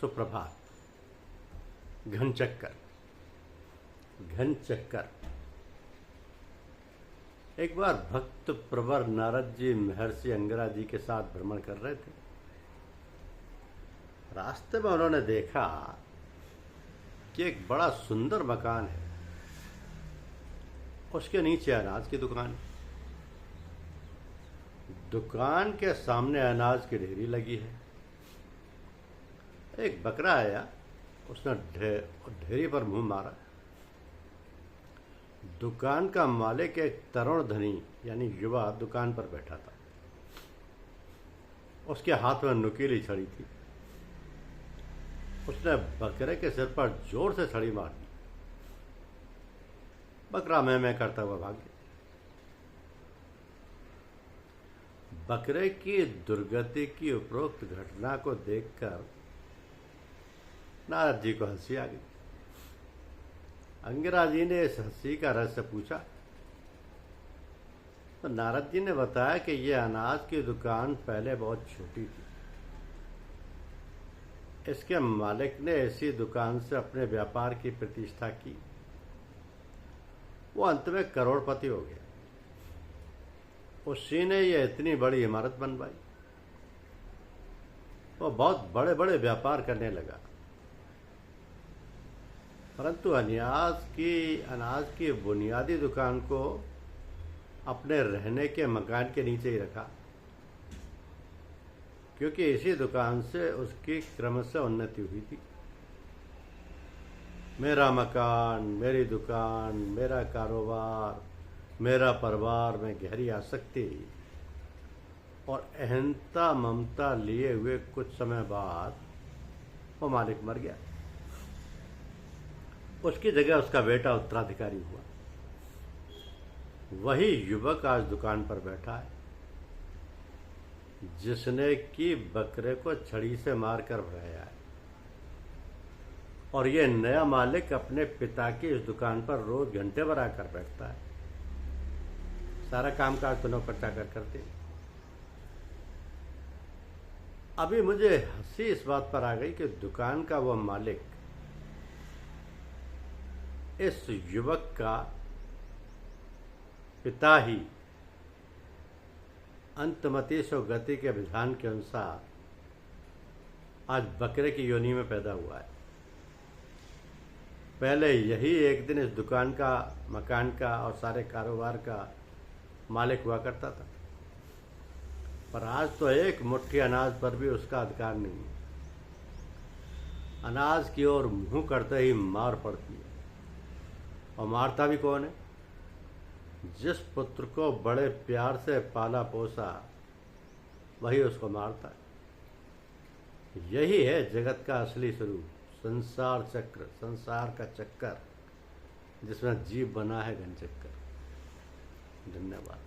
सुप्रभात। घनचक्कर। घनचक्कर। एक बार भक्त प्रवर नारद जी महर्षि अंगिरा जी के साथ भ्रमण कर रहे थे। रास्ते में उन्होंने देखा कि एक बड़ा सुंदर मकान है, उसके नीचे अनाज की दुकान है। दुकान के सामने अनाज की ढेरी लगी है। एक बकरा आया, उसने ढेरी पर मुंह मारा। दुकान का मालिक एक तरुण धनी यानी युवा दुकान पर बैठा था। उसके हाथ में नुकीली छड़ी थी। उसने बकरे के सिर पर जोर से छड़ी मार दी। बकरा मैं करता हुआ भाग गया। बकरे की दुर्गति की उपरोक्त घटना को देखकर नारद जी को हंसी आ गई। अंगिरा जी ने इस हंसी का रहस्य पूछा तो नारद जी ने बताया कि यह अनाज की दुकान पहले बहुत छोटी थी। इसके मालिक ने इसी दुकान से अपने व्यापार की प्रतिष्ठा की। वो अंत में करोड़पति हो गया। उसी ने यह इतनी बड़ी इमारत बनवाई। वो बहुत बड़े बड़े व्यापार करने लगा, परंतु अनाज की बुनियादी दुकान को अपने रहने के मकान के नीचे ही रखा, क्योंकि इसी दुकान से उसकी क्रमशः उन्नति हुई थी। मेरा मकान, मेरी दुकान, मेरा कारोबार, मेरा परिवार में गहरी आसक्ति और अहंता ममता लिए हुए कुछ समय बाद वो मालिक मर गया। उसकी जगह उसका बेटा उत्तराधिकारी हुआ। वही युवक आज दुकान पर बैठा है, जिसने कि बकरे को छड़ी से मारकर भगाया है। और ये नया मालिक अपने पिता की इस दुकान पर रोज घंटे भर आकर बैठता है। सारा कामकाज तो नौकर चाकर करते। अभी मुझे हंसी इस बात पर आ गई कि दुकान का वह मालिक इस युवक का पिता ही अंतमति सो गति के विधान के अनुसार आज बकरे की योनि में पैदा हुआ है। पहले यही एक दिन इस दुकान का, मकान का और सारे कारोबार का मालिक हुआ करता था, पर आज तो एक मुट्ठी अनाज पर भी उसका अधिकार नहीं है। अनाज की ओर मुंह करते ही मार पड़ती है। और मारता भी कौन है? जिस पुत्र को बड़े प्यार से पाला पोसा, वही उसको मारता है। यही है जगत का असली स्वरूप, संसार चक्र, संसार का चक्कर, जिसमें जीव बना है घनचक्कर। धन्यवाद।